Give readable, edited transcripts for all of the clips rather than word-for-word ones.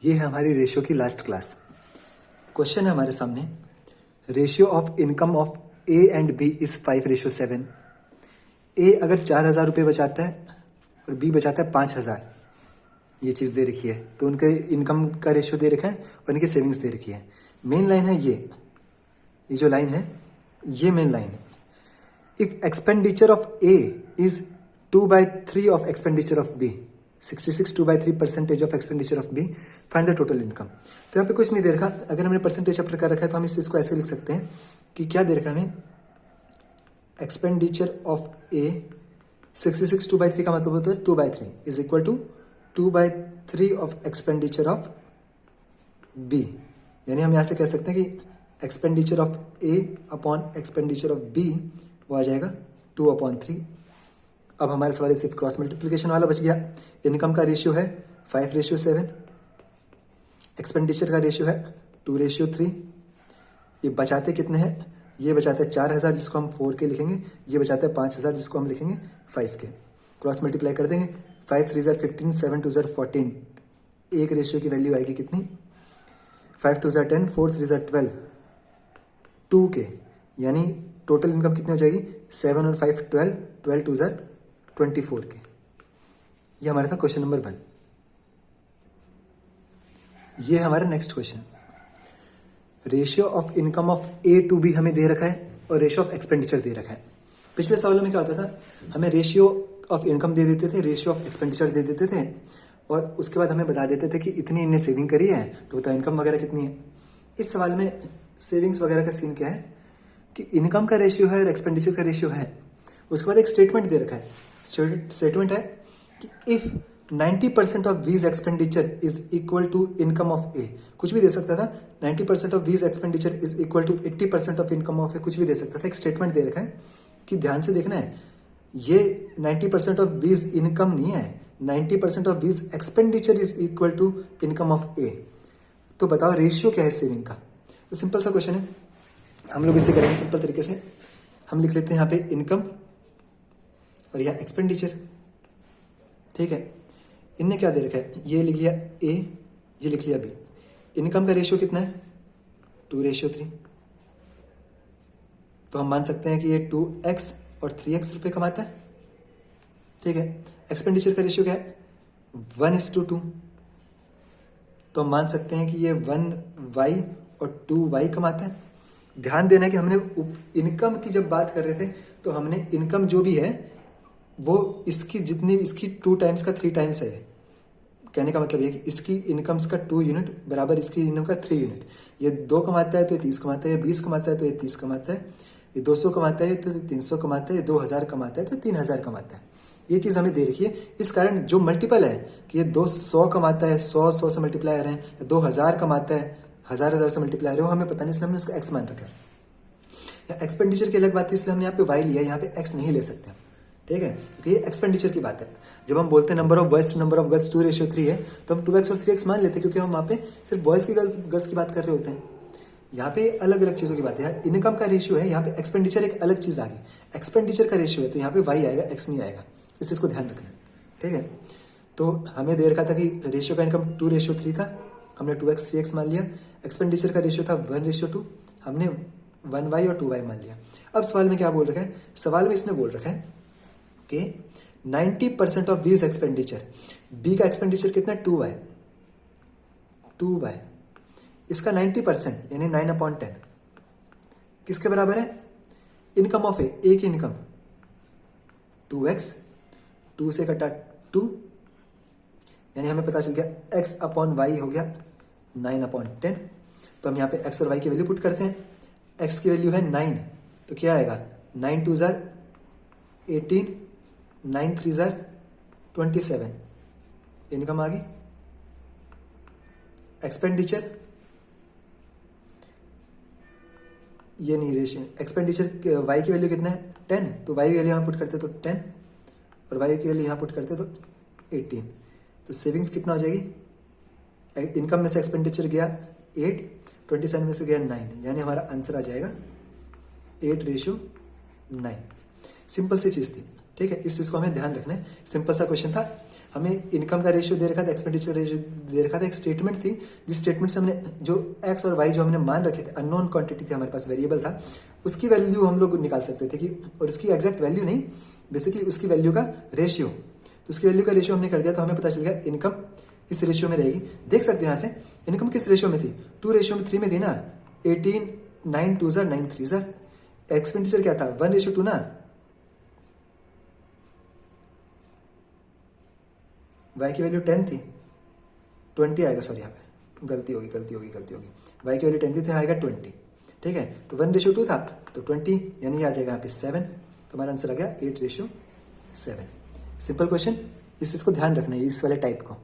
ये है हमारी रेशियो की लास्ट क्लास। क्वेश्चन है हमारे सामने, ratio of income of A and B is 5:7। A अगर 4,000 रुपये बचाता है और बी बचाता है 5,000, ये चीज़ दे रखी है। तो उनके इनकम का रेशियो दे रखा है और इनकी सेविंग्स दे रखी है। मेन लाइन है ये जो लाइन है ये मेन लाइन है। If expenditure of A is 2/3 of expenditure of B, 66 2/3% of expenditure of B, find the total income. तो यहाँ पे कुछ नहीं दे रखा। अगर हमने परसेंटेज चैप्टर कर रखा है तो हम इस चीज़ को ऐसे लिख सकते हैं कि क्या दे रखा है हमें, एक्सपेंडिचर ऑफ ए 66 2/3 का मतलब होता है 2/3 is equal to 2/3 of expenditure of B. यानी हम यहाँ से कह सकते हैं कि expenditure of A upon expenditure of B वो आ जाएगा 2/3। अब हमारे सवाल सिर्फ क्रॉस मल्टीप्लिकेशन वाला बच गया। इनकम का रेशियो है 5:7, एक्सपेंडिचर का रेशियो है 2:3। ये बचाते कितने हैं, ये बचाते हैं 4,000 जिसको हम 4 के लिखेंगे, ये बचाते हैं 5,000 जिसको हम लिखेंगे 5 के। क्रॉस मल्टीप्लाई कर देंगे, 5 3 15, 7 2 14। एक रेशियो की वैल्यू आएगी कितनी, 5 2 10, 4 3 12, 2 के। यानी टोटल इनकम कितनी हो जाएगी, 7 और 5 12, 12 2 24 के। ये हमारा था क्वेश्चन नंबर 1। ये हमारा next question, ratio of income of A to B हमें दे रखा है और रेशियो ऑफ एक्सपेंडिचर दे रखा है। पिछले सवालों में क्या होता था, हमें रेशियो ऑफ इनकम दे देते थे, रेशियो ऑफ एक्सपेंडिचर दे देते थे और उसके बाद हमें बता देते थे कि इतनी इनने सेविंग करी है तो बताओ इनकम वगैरह कितनी है। इस सवाल में सेविंग्स वगैरह का सीन क्या है कि इनकम का रेशियो है और एक्सपेंडिचर का रेशियो है। उसके बाद एक स्टेटमेंट दे रखा है। स्टेटमेंट है कि if 90% of V's expenditure is equal to income of A, कुछ भी दे सकता था। 90% of V's expenditure is equal to 80% of income of A, कुछ भी दे सकता था। एक स्टेटमेंट दे रखा है कि ध्यान से देखना है, ये 90% ऑफ वीज इनकम नहीं है, 90% of V's expenditure is equal to income of A. तो बताओ रेशियो क्या है सेविंग का। तो सिंपल सा क्वेश्चन है, हम लोग इसे करेंगे सिंपल तरीके से। हम लिख लेते हैं यहाँ पे इनकम और यहाँ एक्सपेंडिचर, ठीक है। इनने क्या दे रखा है, ये लिख लिया ए, ये लिख लिया बी। इनकम का रेशियो कितना है, 2:3। तो हम मान सकते हैं कि ये 2x और 3x रुपये कमाता है, ठीक है। एक्सपेंडिचर का रेशियो क्या है, 1:2। तो हम मान सकते हैं कि ये 1y और 2y कमाता है। ध्यान देना है कि हमने इनकम की जब बात कर रहे थे तो हमने इनकम जो भी है वो इसकी जितनी इसकी 2 टाइम्स का 3 टाइम्स है। कहने का मतलब ये कि इसकी इनकम्स का 2 यूनिट बराबर इसकी इनकम का 3 यूनिट। ये 2 कमाता है तो ये 30 कमाता है, ये 20 कमाता है तो ये 30 कमाता है, ये 200 कमाता है तो 300 कमाता है, ये 2,000 कमाता है तो 3,000 कमाता है। ये चीज़ हमें दे रखी है। इस कारण जो मल्टीपल है कि ये 200 कमाता है, 100 से मल्टीप्लाई रहे हैं, 2,000 कमाता है, 1,000 से मल्टीप्लाई रहे हो, हमें पता नहीं, इसलिए हमने उसका एक्स मान रखा है। एक्सपेंडिचर की अलग बात है, इसलिए हमने यहाँ पे वाई लिया, यहाँ पे एक्स नहीं ले सकते, ठीक है, क्योंकि ये एक्सपेंडिचर की बात है। जब हम बोलते हैं number of boys to number of girls 2:3 है तो हम 2x और 3x मान लेते हैं, क्योंकि हम वहाँ पे सिर्फ बॉयज की गर्ल्स की बात कर रहे होते हैं। यहाँ पे अलग अलग चीज़ों की बात है। इनकम का रेशियो है, यहाँ पे एक्सपेंडिचर एक अलग चीज़ आ गई। एक्सपेंडिचर का रेशियो है तो यहाँ पे वाई आएगा, एक्स नहीं आएगा। इस चीज़ को ध्यान रखना, ठीक है। तो हमें दे रखा था कि रेशियो का इनकम 2:3 था, हमने 2x 3x मान लिया। एक्सपेंडिचर का रेशियो था 1:2, हमने 1y और 2y मान लिया। अब सवाल में क्या बोल रखा है, सवाल में इसने बोल रखा है कि 90% ऑफ वीज एक्सपेंडिचर, बी का एक्सपेंडिचर कितना है, 2y। इसका 90% यानी 9/10 किसके बराबर है, इनकम ऑफ ए की इनकम 2x, 2 से कटा 2, यानी हमें पता चल गया x/y हो गया 9/10। तो हम यहाँ पे x और y की वैल्यू पुट करते हैं। x की वैल्यू है 9, तो क्या आएगा, 9 2 18, 9 3 27, इनकम आ गई। एक्सपेंडिचर ये नहीं रेशियो, एक्सपेंडिचर वाई की वैल्यू कितना है 10, तो वाई की वैल्यू यहाँ पुट करते तो 10 और वाई की वैल्यू यहाँ पुट करते तो 18। तो सेविंग्स कितना हो जाएगी, इनकम में से एक्सपेंडिचर गया 8, 27 में से गया 9, यानी हमारा आंसर आ जाएगा 8:9। सिंपल सी चीज़ थी, ठीक है। इस चीज़ को हमें ध्यान रखना है। सिंपल सा क्वेश्चन था, हमें इनकम का रेशियो दे रखा था, एक्सपेंडिचर रेशियो दे रखा था, एक स्टेटमेंट थी जिस स्टेटमेंट से हमने जो एक्स और वाई जो हमने मान रखे थे, अननोन क्वांटिटी थी हमारे पास, वेरिएबल था, उसकी वैल्यू हम लोग निकाल सकते थे कि, और उसकी एग्जैक्ट वैल्यू नहीं, बेसिकली उसकी वैल्यू का रेशियो, तो उसकी वैल्यू का रेशियो हमने कर दिया, तो हमें पता चल गया इनकम इस रेशियो में रहेगी। देख सकते हैं यहाँ से इनकम किस रेशियो में थी, 2:3 में थी ना, 18 9 2 9 3 एक्सपेंडिचर क्या था 1:2 ना, y की वैल्यू 10 थी, 20 आएगा, सॉरी यहाँ पे गलती होगी, y की वैल्यू 10 थी तो आएगा 20, ठीक है, तो 1:2 था तो 20, यानी आ जाएगा यहाँ पे 7, तो हमारा आंसर आ गया 8:7। सिंपल क्वेश्चन, इस चीज को ध्यान रखना है, इस वाले टाइप को।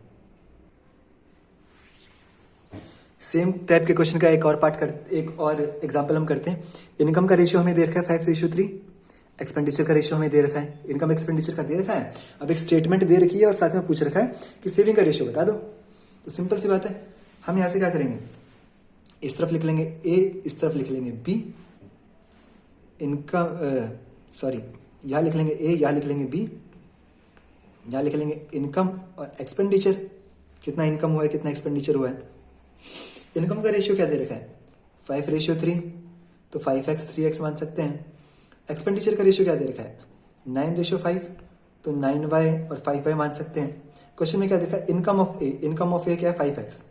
सेम टाइप के क्वेश्चन का एक और एग्जांपल हम करते हैं। इनकम का रेशियो हमें दे रखा है 5:3, एक्सपेंडिचर का रेशियो हमें दे रखा है, इनकम एक्सपेंडिचर का दे रखा है, अब एक स्टेटमेंट दे रखी है और साथ में पूछ रखा है कि सेविंग का रेशियो बता दो। तो सिंपल सी बात है, हम यहाँ से क्या करेंगे, इस तरफ लिख लेंगे ए, इस तरफ लिख लेंगे बी, इनकम यहाँ लिख लेंगे ए, यहाँ लिख लेंगे बी, यहाँ लिख लेंगे इनकम और एक्सपेंडिचर, कितना इनकम हुआ है कितना एक्सपेंडिचर हुआ है। इनकम का रेशियो क्या दे रखा है 5:3, तो 5x 3x मान सकते हैं। एक्सपेंडिचर का रेशियो क्या दे रखा है 9:5, तो 9y और 5y मान सकते हैं। क्वेश्चन में क्या देखा, इनकम ऑफ ए क्या है 5x,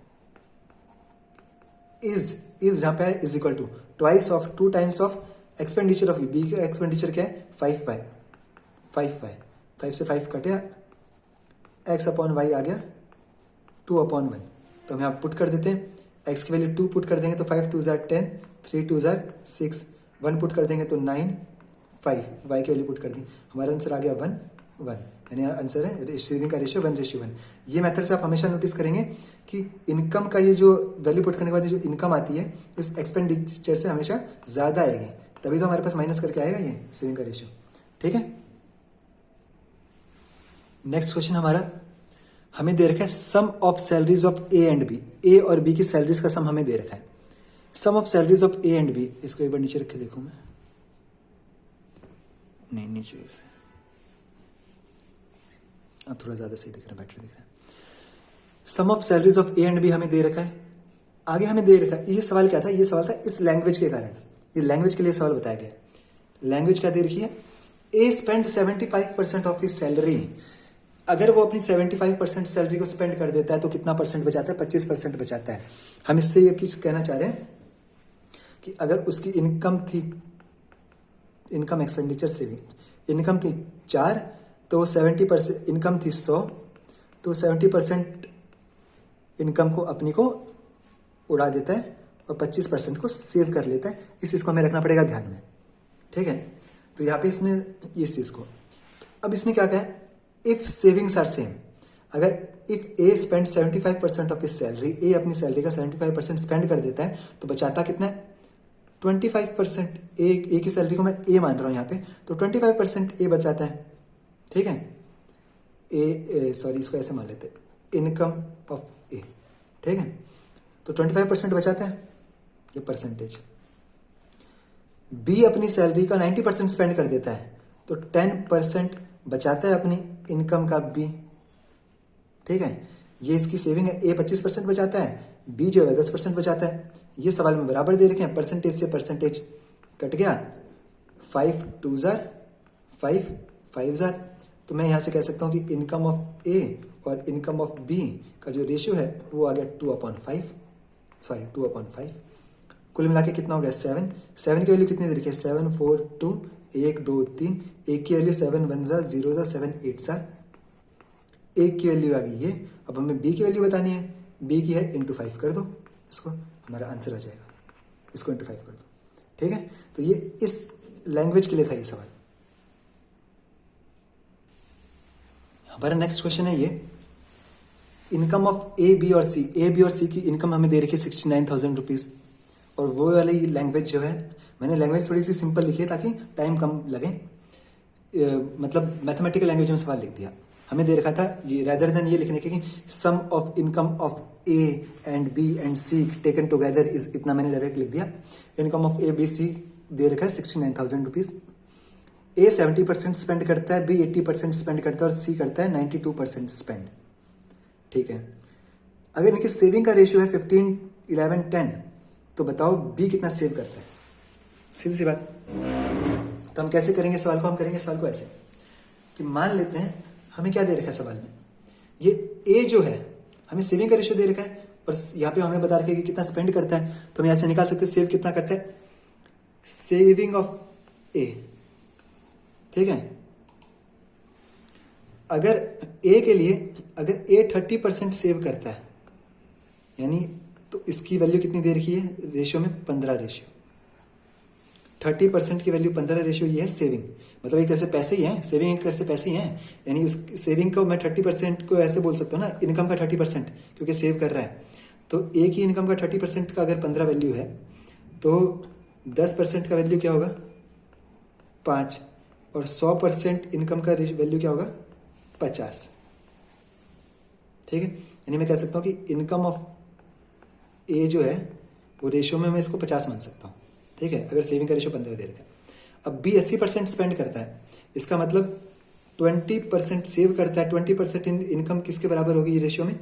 इज जहां पे है is equal to twice of 2 times of expenditure of B का एक्सपेंडिचर क्या है 5y, 5 से 5 कटे, x/y आ गया 2/1, तो हम यहाँ पुट कर देते हैं, x की वैल्यू 2 पुट कर देंगे तो 5 2 10, 3 2 6, 1 पुट कर देंगे तो 9, 5, y की वैल्यू पुट कर दी, हमारा आंसर आ गया 1, यानी आंसर है सेविंग का रेशियो 1:1। ये मेथड से आप हमेशा नोटिस करेंगे कि इनकम का ये जो वैल्यू पुट करने के बाद जो इनकम आती है इस एक्सपेंडिचर से हमेशा ज्यादा आएगी, तभी तो हमारे पास माइनस करके आएगा ये सेविंग का रेशियो, ठीक है। नेक्स्ट क्वेश्चन हमारा, हमें दे रखा है sum of salaries of A and B, A और बी की सैलरीज का सम हमें दे रखा है। Sum of salaries of A and B, इसको एक बार नीचे रख के देखूं मैं, नहीं नीचे से, अब थोड़ा ज्यादा सही दिख रहा है, बेटर दिख रहा है। Sum of salaries of A and B हमें दे रखा है, आगे हमें दे रखा है, ये सवाल क्या था, ये सवाल था इस लैंग्वेज के कारण, ये लैंग्वेज के लिए सवाल बताया गया। लैंग्वेज क्या दे रखी है, ए स्पेंड 75% ऑफ हिज सैलरी, अगर वो अपनी 75% सैलरी को स्पेंड कर देता है तो कितना परसेंट बचाता है, 25% बचाता है। हम इससे ये किस कहना चाह रहे हैं कि अगर उसकी इनकम थी, इनकम एक्सपेंडिचर से भी इनकम थी 4, तो 70%, इनकम थी 100, तो 70% इनकम को अपनी को उड़ा देता है और 25% को सेव कर लेता है। इस चीज को हमें रखना पड़ेगा ध्यान में, ठीक है। तो यहाँ पे इसने इस चीज को, अब इसने क्या कहा है, इफ सेविंग्स आर सेम, अगर if A spend 75% of his salary, A अपनी सैलरी का 75% स्पेंड कर देता है तो बचाता कितना है 25%। ए की सैलरी को मैं ए मान रहा हूं यहाँ पे, तो 25% ए बचाता है, ठीक है। इसको ऐसे मान लेते हैं, इनकम ऑफ ए, ठीक है, तो 25% बचाता है, ये परसेंटेज। बी अपनी सैलरी का 90% स्पेंड कर देता है तो 10% बचाता है अपनी इनकम का बी, ठीक है, ये इसकी सेविंग है। ए 25% बचाता है, बी जो है 10% बचाता है। ये सवाल में बराबर दे रखे हैं, परसेंटेज से परसेंटेज कट गया, 5 2 5 5 तो मैं यहां से कह सकता हूं कि इनकम ऑफ ए और इनकम ऑफ बी का जो रेशियो है वो आ गया 2/5, कुल मिला के कितना हो गया 7। 7 की वैल्यू कितनी दे रखी है 7 4 2 1 2 3, एक की वैल्यू 7 1 0 7 8 एक की वैल्यू आ गई ये। अब हमें बी की वैल्यू बतानी है, बी की है इंटू 5 कर दो, इसको हमारा आंसर आ जाएगा, इसको इंटू 5 कर दो, ठीक है। तो ये इस लैंग्वेज के लिए था ये सवाल। हमारा नेक्स्ट क्वेश्चन है ये, इनकम ऑफ ए बी और सी, ए बी और सी की इनकम हमें दे रखी है 69,000 रुपीज, और वो वाली लैंग्वेज जो है, मैंने लैंग्वेज थोड़ी सी सिंपल लिखी है ताकि टाइम कम लगे, मतलब मैथमेटिकल लैंग्वेज में सवाल लिख दिया। हमें दे रखा था ये, रेदर देन ये लिखने के कि sum of income of A and B and C taken together is इतना, मैंने डायरेक्ट लिख दिया। Income of A B C दे रखा है 69,000 रुपीज। ए 70% स्पेंड करता है, बी 80% स्पेंड करता है और सी करता है 92% स्पेंड। ठीक है, अगर इनकी सेविंग का रेशियो है 15, 11, 10, तो बताओ बी कितना सेव करता है। सीधी सी बात। तो हम कैसे करेंगे सवाल को? हम करेंगे सवाल को ऐसे कि मान लेते हैं हमें क्या दे रखा है सवाल में, ये ए जो है हमें सेविंग का रेशियो दे रखा है और यहाँ पे हमें बता रखा है कि कितना स्पेंड करता है। तो हम यहाँ से निकाल सकते हैं सेव कितना करता है, सेविंग ऑफ ए। ठीक है, अगर ए के लिए अगर ए 30% सेव करता है यानी तो इसकी वैल्यू कितनी दे रखी है रेशियो में 15 रेशियो। 30% की वैल्यू 15 रेशियो ये है सेविंग, मतलब एक तरह से पैसे ही हैं, सेविंग एक तरह से पैसे ही हैं। यानी उस सेविंग को मैं 30% को ऐसे बोल सकता हूँ ना, इनकम का 30%, क्योंकि सेव कर रहा है। तो एक ही इनकम का 30% का अगर 15 वैल्यू है तो 10% का वैल्यू क्या होगा 5, और 100% इनकम का वैल्यू क्या होगा 50। ठीक है, यानी मैं कह सकता हूँ कि इनकम ऑफ ए जो है वो रेशियो में मैं इसको 50 मान सकता हूँ। ठीक है, अगर सेविंग का रेशियो 15 दे रखा है। अब बी 80% स्पेंड करता है, इसका मतलब 20% सेव करता है। 20% इनकम किसके बराबर होगी ये रेशियो में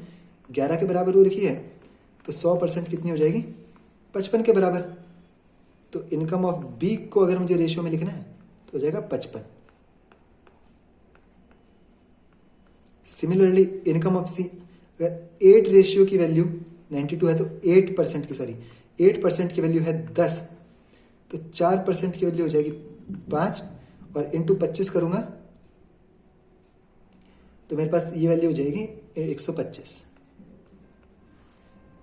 11 के बराबर हो रखी है, तो 100% कितनी हो जाएगी 55 के बराबर। तो इनकम ऑफ बी को अगर मुझे रेशियो में लिखना है तो हो जाएगा 55। सिमिलरली इनकम ऑफ सी, अगर 8 रेशियो की वैल्यू 92 है तो 8% की 8% की वैल्यू है 10, तो 4% की वैल्यू हो जाएगी 5 और इंटू 25 करूंगा तो मेरे पास ये वैल्यू हो जाएगी 125।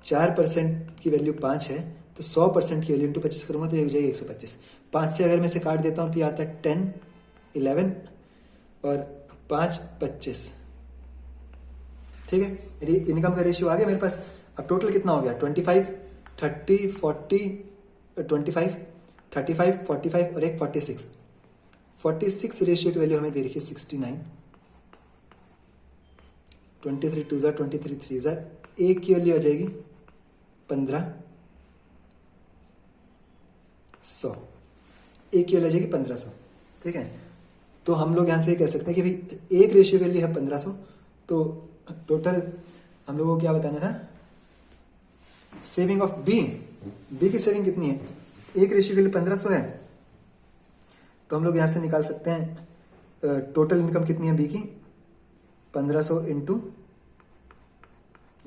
4% की वैल्यू 5 है तो 100% की वैल्यू इंटू 25 करूंगा तो ये हो जाएगी 125। 5 से अगर मैं इसे काट देता हूं तो ये आता है 10, 11 और 5, 25। ठीक है, यदि इनकम का रेशियो आ गया मेरे पास। अब टोटल कितना हो गया 25, 30, 40, 25, 35, 45 और एक 46। 46 रेशियो की वैल्यू हमें दे रखी है 69। 23 2 जार 23 3 जार, एक की वैल्यू आ जाएगी 1500। एक की वैल्यू आ जाएगी 1500। ठीक है, तो हम लोग यहां से कह सकते हैं कि भाई एक रेशियो की वैल्यू है 1500, तो टोटल हम लोगों को क्या बताना था सेविंग ऑफ बी। बी की सेविंग कितनी है, एक रेशियो के लिए 1500 है, तो हम लोग यहां से निकाल सकते हैं टोटल इनकम कितनी है बी की 1500 इंटू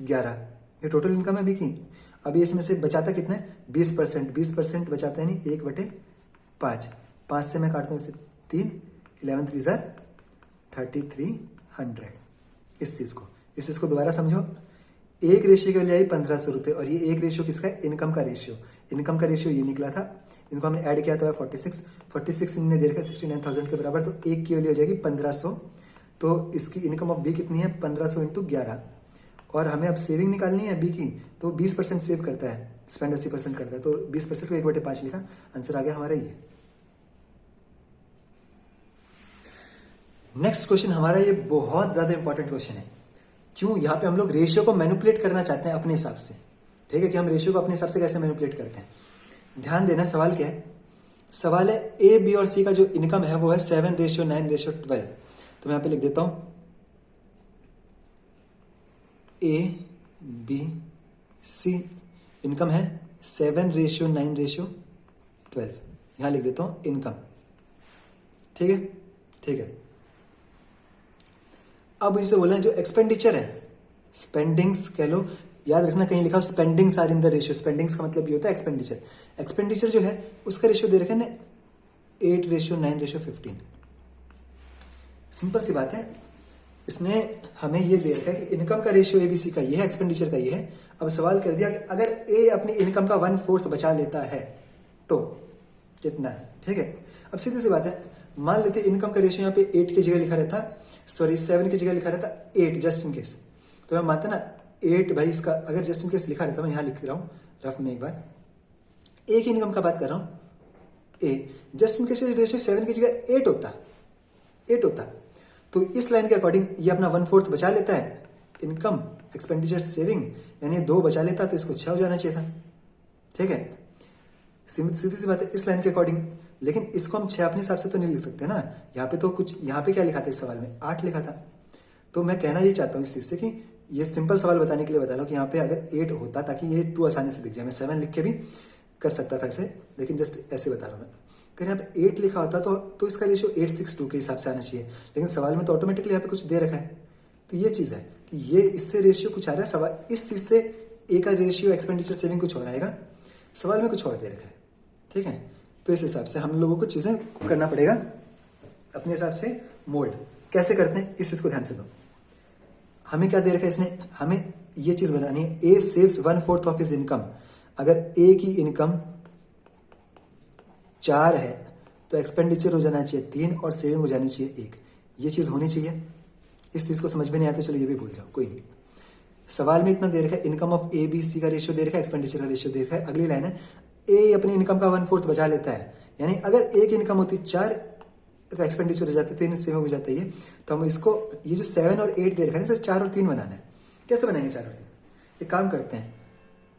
11, ये टोटल इनकम है बी की। अभी इसमें से बचाता कितना है 20%। 20% बचाता है नहीं 1/5। 5 से मैं काटता हूँ इसे 3, 11 3 जार 3300। इस चीज को दोबारा समझो। एक रेशियो के लिए आई 1500 रुपये और ये एक रेशियो किसका है इनकम का रेशियो। इनकम का रेशियो ये निकला था, इनको हमने ऐड किया तो है 46 इनने दे रखा 69,000 के बराबर, तो एक की वैल्यू हो जाएगी 1500। तो इसकी इनकम ऑफ बी कितनी है 1500 इंटू 11। और हमें अब सेविंग निकालनी है बी की, तो 20% सेव करता है, स्पेंड 80% करता है, तो 20% को 1/5 लिखा, आंसर आ गया हमारा ये। नेक्स्ट क्वेश्चन हमारा ये बहुत ज्यादा इंपॉर्टेंट क्वेश्चन है। क्यों? यहाँ पे हम लोग रेशियो को मैनिपुलेट करना चाहते हैं अपने हिसाब से। ठीक है, कि हम रेशियो को अपने हिसाब से कैसे मैनिपुलेट करते हैं। ध्यान देना, सवाल क्या है, सवाल है ए बी और सी का जो इनकम है वो है 7:9:12। तो मैं यहाँ पे लिख देता हूं ए बी सी इनकम है 7:9:12। यहां लिख देता हूं इनकम। ठीक है, ठीक है। अब इसे बोला है जो एक्सपेंडिचर है, स्पेंडिंग्स कह लो, याद रखना कहीं लिखा spendings are in the ratio. Spendings का मतलब ये होता है एक्सपेंडिचर। एक्सपेंडिचर जो है उसका रेशियो दे रखा है ना 8:9:15। सिंपल सी बात है, इसने हमें ये दे रखा है कि इनकम का रेशियो एबीसी का ये है, एक्सपेंडिचर का ये है। अब सवाल कर दिया कि अगर ए अपनी इनकम का 1/4 बचा लेता है तो कितना है। ठीक है, अब सीधी सी बात है, मान लेते इनकम का रेशियो यहाँ पे 8 की जगह लिखा रहता, सॉरी 7 की जगह लिखा रहता 8 जस्ट इन केस, तो मैं मानता ना 8 भाई, इसका अगर जस्ट इन केस लिखा रहता, मैं यहां लिख रहा हूं रफ में एक बार, ए की इनकम का बात कर रहा हूं, ए जस्ट इन केस रेशियो 7 की जगह 8 होता, तो इस लाइन के अकॉर्डिंग ये अपना 1/4 बचा लेता है इनकम एक्सपेंडिचर सेविंग, यानी 2 बचा लेता तो इसको 6 हो जाना चाहिए था। ठीक है, सीधी सी बात है इस लाइन के अकॉर्डिंग। लेकिन इसको हम 6 अपने हिसाब से तो नहीं लिख सकते ना। यहाँ पे तो कुछ, यहाँ पे क्या लिखा था इस सवाल में, 8 लिखा था। तो मैं कहना ये चाहता हूँ इस चीज़ से कि ये सिंपल सवाल बताने के लिए बता रहा हूँ कि यहाँ पे अगर 8 होता ताकि ये 2 आसानी से दिख जाए। मैं 7 लिख के भी कर सकता था इसे, लेकिन जस्ट ऐसे बता रहा हूँ मैं। अगर यहाँ पे 8 लिखा होता तो इसका रेशियो 8:6:2 के हिसाब से आना चाहिए, लेकिन सवाल में तो ऑटोमेटिकली यहाँ पे कुछ दे रखा है। तो ये चीज़ है कि ये इससे रेशियो कुछ आ रहा है, सवाल इस चीज़ से ए का रेशियो एक्सपेंडिचर सेविंग कुछ और आएगा, सवाल में कुछ और दे रखा है। ठीक है, तो इस हिसाब से हम लोगों को चीज़ें करना पड़ेगा अपने हिसाब से। मोल्ड कैसे करते हैं इस चीज़ को ध्यान से दो। हमें क्या दे रखा है इसने, हमें ये चीज़ बनानी है, ए सेव्स 1/4 ऑफ हिज इनकम। अगर ए की इनकम 4 है तो एक्सपेंडिचर हो जाना चाहिए 3 और सेविंग हो जानी चाहिए 1। ये चीज़ होनी चाहिए। इस चीज़ को समझ में नहीं आया तो चलो ये भी भूल जाओ, कोई नहीं। सवाल में इतना दे रखा है, income of A B C का रेशियो दे रखा है, एक्सपेंडिचर का रेशियो दे रखा है। अगली लाइन है, ए अपनी इनकम का 1/4 बचा लेता है, यानी अगर ए की इनकम होती 4 तो एक्सपेंडिचर हो जाता है 3, सेविंग हो जाता है ये। तो हम इसको, ये जो 7 और 8 दे रखा है ना, 4 और 3 बनाना है। कैसे बनाएंगे 4 और 3? एक काम करते हैं,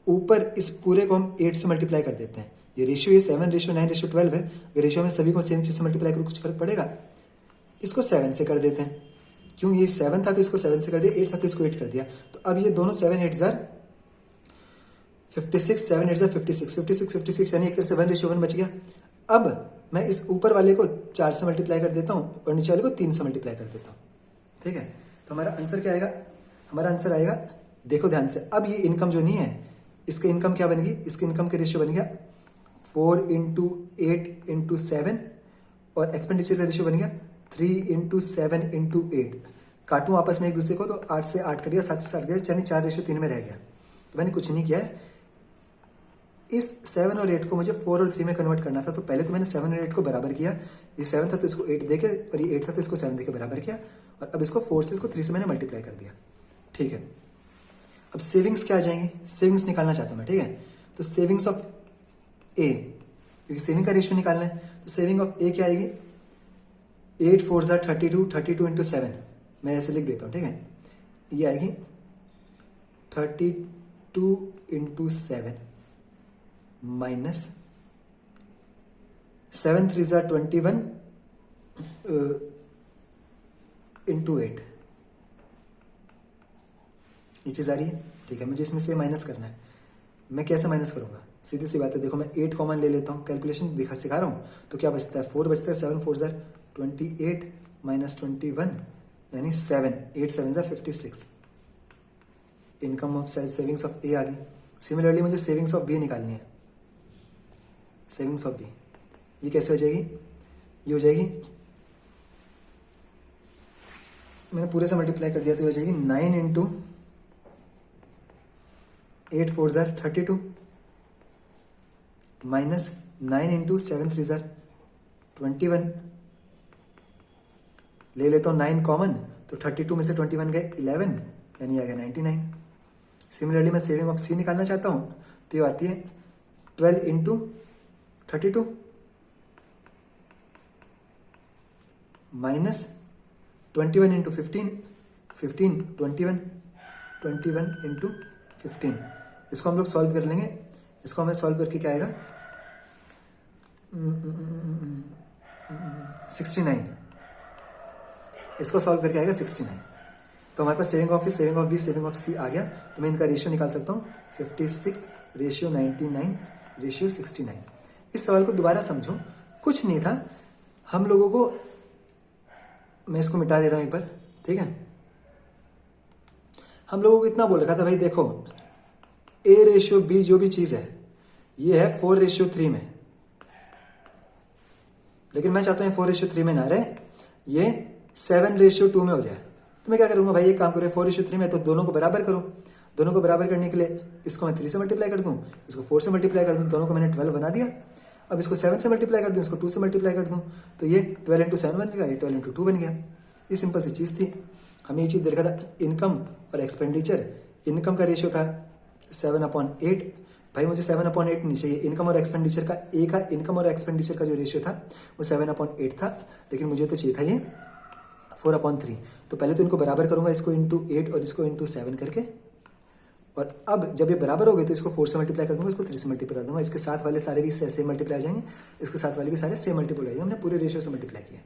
ऊपर इस पूरे को हम 8 से मल्टीप्लाई कर देते हैं। ये रेशियो, ये 7:9:12 है। अगर रेशियो में सभी को सेम चीज़ से मल्टीप्लाई करो कुछ फर्क पड़ेगा? इसको 7 से कर देते हैं, क्यों ये 7 था तो इसको 7 से कर दिया, 8 था तो इसको 8 कर दिया। तो अब ये दोनों 7 8 जार 56, 7 8 जार 56, 56 56, यानी एक तरह से 1:1 बच गया। अब मैं इस ऊपर वाले को 4 से मल्टीप्लाई कर देता हूँ और नीचे वाले को 3 से मल्टीप्लाई कर देता हूँ। ठीक है, तो हमारा आंसर क्या आएगा? हमारा आंसर आएगा, देखो ध्यान से, अब ये इनकम जो नहीं है, इसका इनकम क्या बनेगी? इसके इनकम के रेशियो बन गया 4 × 8 × 7 और एक्सपेंडिचर का रेशियो बन गया 3 × 7 × 8। काटूं आपस में एक दूसरे को तो 8 से 8 कट गया, 7 से 7 गया, यानी 4:3 में रह गया। तो मैंने कुछ नहीं किया है, इस 7 और 8 को मुझे 4 और 3 में कन्वर्ट करना था। तो पहले तो मैंने 7 और 8 को बराबर किया, ये 7 था तो इसको 8 देके, और ये 8 था तो इसको 7 देके बराबर किया, और अब इसको 4 से इसको 3 से मैंने मल्टीप्लाई कर दिया। ठीक है, अब सेविंग्स क्या आ जाएंगी? सेविंग्स निकालना चाहता हूँ मैं। ठीक है, तो सेविंग्स ऑफ ए, क्योंकि सेविंग का रेशियो निकालना है, तो सेविंग ऑफ ए क्या आएगी? 8 4 जार 32, 32 × 7, मैं ऐसे लिख देता हूँ। ठीक है, ये आएगी 32 × 7 माइनस 7 3 जार 21 × 8, ये चीज़ आ रही है। ठीक है, मुझे इसमें से माइनस करना है। मैं कैसे माइनस करूंगा? सीधी सी बात है, देखो मैं 8 कॉमन ले लेता हूँ, कैलकुलेशन सिखा रहा हूँ। तो क्या बचता है? 4 बचता है, 7 4 जार 28 माइनस 21, यानी 7, 8 7 जार 56। Income of savings of A आ गई। सिमिलरली मुझे सेविंग्स ऑफ बी निकालनी है। सेविंग्स ऑफ बी, ये कैसे हो जाएगी? ये हो जाएगी, मैंने पूरे से मल्टीप्लाई कर दिया तो हो जाएगी 9 × 8 4 जार 32 माइनस 9 × 7 3 जार 21। ले लेता हूँ 9 कॉमन, तो 32 में से 21 गए 11, यानी आ गया 99। सिमिलरली मैं सेविंग ऑफ सी निकालना चाहता हूँ, तो ये आती है 12 × 32 माइनस 21 × 15, 15 21, 21 × 15। इसको हम लोग सॉल्व कर लेंगे। इसको हमें सॉल्व करके क्या आएगा? 69। इसको सॉल्व करके आएगा 69। तो हमारे पास saving of saving of B, saving of C आ गया। तो मैं इनका रेशियो निकाल सकता हूँ 56:99:69। इस सवाल को दोबारा समझो, कुछ नहीं था, हम लोगों को, मैं इसको मिटा दे रहा हूं एक बार। ठीक है, हम लोगों को इतना बोल रखा था, भाई देखो A/B जो भी चीज है ये है 4:3 में, लेकिन मैं चाहता हूं 4:3 में ना रहे, ये 7:2 में हो जाए। तो मैं क्या करूंगा भाई, एक काम करो, 4:3 में तो दोनों को बराबर करो। दोनों को बराबर करने के लिए इसको मैं 3 से मल्टीप्लाई कर दूं, इसको 4 से मल्टीप्लाई कर दूं, दोनों को मैंने 12 बना दिया। अब इसको 7 से मल्टीप्लाई कर दूं, इसको 2 से मल्टीप्लाई कर दूं, तो ये 12 × 7 बन गया, ये 12 × 2 बन गया। ये सिंपल सी चीज़ थी। हमें ये चीज़ देखा था, इनकम और एक्सपेंडिचर। इनकम का रेशियो था 7/8। भाई मुझे 7/8 नहीं चाहिए, इनकम और एक्सपेंडिचर का, ए का इनकम और एक्सपेंडिचर का जो रेशियो था वो 7/8 था, लेकिन मुझे तो चाहिए था ये 4/3। तो पहले तो इनको बराबर करूंगा, इसको × 8 और इसको × 7 करके, और अब जब ये बराबर हो गए तो इसको 4 से मल्टीप्लाई कर दूंगा, इसको 3 से मल्टीप्लाई कर दूंगा, इसके साथ वाले सारे भी सेम मल्टीप्लाई हो जाएंगे, इसके साथ वाले भी सारे सेम मल्टीप्लाई हो जाएंगे, हमने पूरे रेशियो से मल्टीप्लाई किया।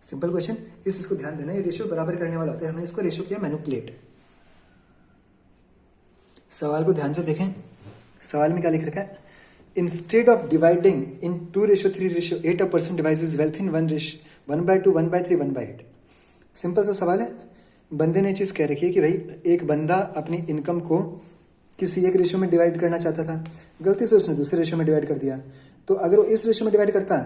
सिंपल क्वेश्चन, इसको ध्यान देना, ये रेशियो बराबर करने वाला होता है, हमने इसको रेशियो किया मैनिपुलेट। सवाल को ध्यान से देखें, सवाल में क्या लिख रखा है, instead of dividing in 2:3:8 a person divides wealth in 1:2, 1/3, 1/8। Simple सा सवाल है। बंदे ने चीज कह रखी है कि भाई एक बंदा अपनी इनकम को किसी एक रेशियो में डिवाइड करना चाहता था, गलती से उसने दूसरे रेशियो में डिवाइड कर दिया। तो अगर वो इस रेशियो में डिवाइड करता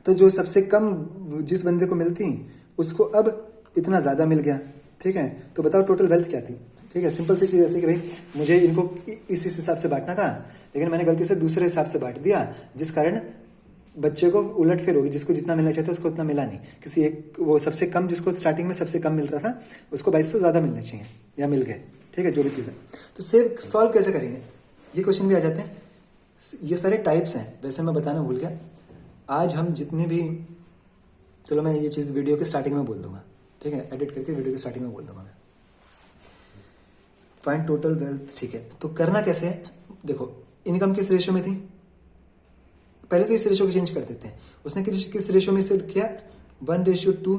तो जो सबसे कम जिस बंदे को मिलती उसको अब इतना ज्यादा मिल गया, ठीक है। तो बताओ टोटल वेल्थ क्या थी, ठीक है। सिंपल सी चीज ऐसे कि भाई मुझे इनको इस हिसाब से बांटना था, लेकिन मैंने गलती से दूसरे हिसाब से बांट दिया, जिस कारण बच्चे को उलट फेर होगी, जिसको जितना मिलना चाहिए था उसको उतना मिला नहीं। किसी एक वो सबसे कम, जिसको स्टार्टिंग में सबसे कम मिल रहा था, उसको 22 से ज्यादा मिलना चाहिए या मिल गए, ठीक है, जो भी चीज़ है। तो सेव सॉल्व कैसे करेंगे, ये क्वेश्चन भी आ जाते हैं। ये सारे टाइप्स हैं, वैसे मैं बताना भूल गया। आज हम जितने भी, चलो मैं ये चीज़ वीडियो के स्टार्टिंग में बोल दूंगा, ठीक है, एडिट करके वीडियो के स्टार्टिंग में बोल दूंगा मैं। फाइंड टोटल वेल्थ, ठीक है। तो करना कैसे है, देखो इनकम किस रेशियो में थी, पहले तो इस रेशियो को चेंज कर देते हैं। उसने किस रेशियो में सेट किया, 1:2,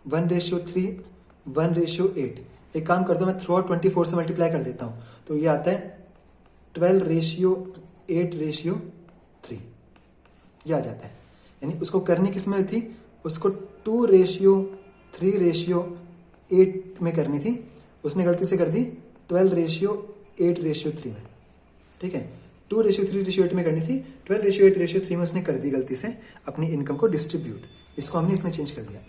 1:3, 1:8। एक काम करता हूँ मैं, थ्रू आउट 24 से मल्टीप्लाई कर देता हूँ, तो ये आता है 12:8:3, ये आ जाता है। यानी उसको करनी किस में थी, उसको 2:3:8 में करनी थी, उसने गलती से कर दी 12:8:3 में, ठीक है। 2:3:8 में करनी थी, 12:8:3 में उसने कर दी गलती से अपनी इनकम को डिस्ट्रीब्यूट। इसको हमने इसमें चेंज कर दिया।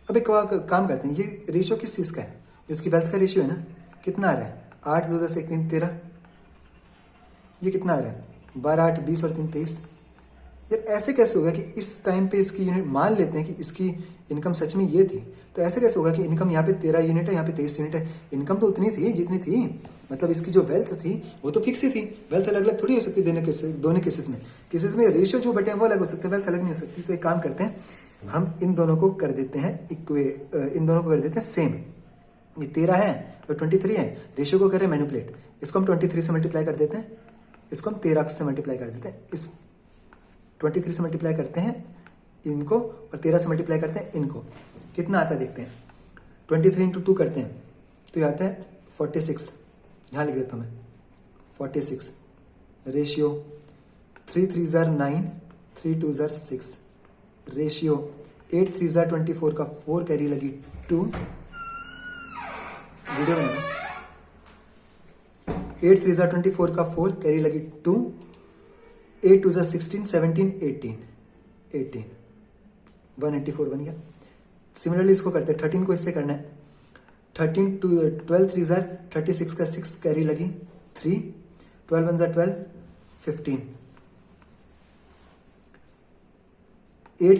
अब एक काम करते हैं, ये रेशियो किस चीज़ का है, उसकी वेल्थ का रेशियो है ना, कितना आ रहा है, 8, 2, 10, 1, 3, 13। ये कितना आ रहा है, 12, 8, 20 और 3, 23। यार ऐसे कैसे होगा कि इस टाइम पे इसकी यूनिट, मान लेते हैं कि इसकी इनकम सच में ये थी, तो ऐसे कैसे होगा कि इनकम यहाँ पे 13 यूनिट है, यहाँ पे 23 यूनिट है। इनकम तो उतनी थी जितनी थी, मतलब इसकी जो वेल्थ थी वो तो फिक्स ही थी। वेल्थ अलग अलग थोड़ी हो सकती है दोनों केसेस में। केसेस में रेशियो जो बटे हैं वो अलग हो सकते हैं, वेल्थ अलग नहीं हो सकती। तो एक काम करते हैं, हम इन दोनों को कर देते हैं इन दोनों को कर देते हैं सेम। ये 13 है और 23 है, रेशियो को कर रहे हैं मैनिपुलेट। इसको हम 23 से मल्टीप्लाई कर देते हैं, इसको हम 13 से मल्टीप्लाई कर देते हैं। इस 23 से मल्टीप्लाई करते हैं इनको और 13 से मल्टीप्लाई करते हैं इनको, कितना आता है देखते हैं। 23 × 2 करते हैं तो ये आता है 46, यहाँ लिख देता हूँ मैं 46। रेशियो 3 3 9, 3 2 6। रेशियो 8 3 24 का 4 कैरी लगी 2। वीडियो में 8 3 24 का 4 कैरी लगी 2। 8 2 16, 17, 18, 184 बन गया। सिमिलरली इसको करते हैं, 13 को इससे करना है। 13 12 3 36 का 6 कैरी लगी 3, 12 1 12, 15।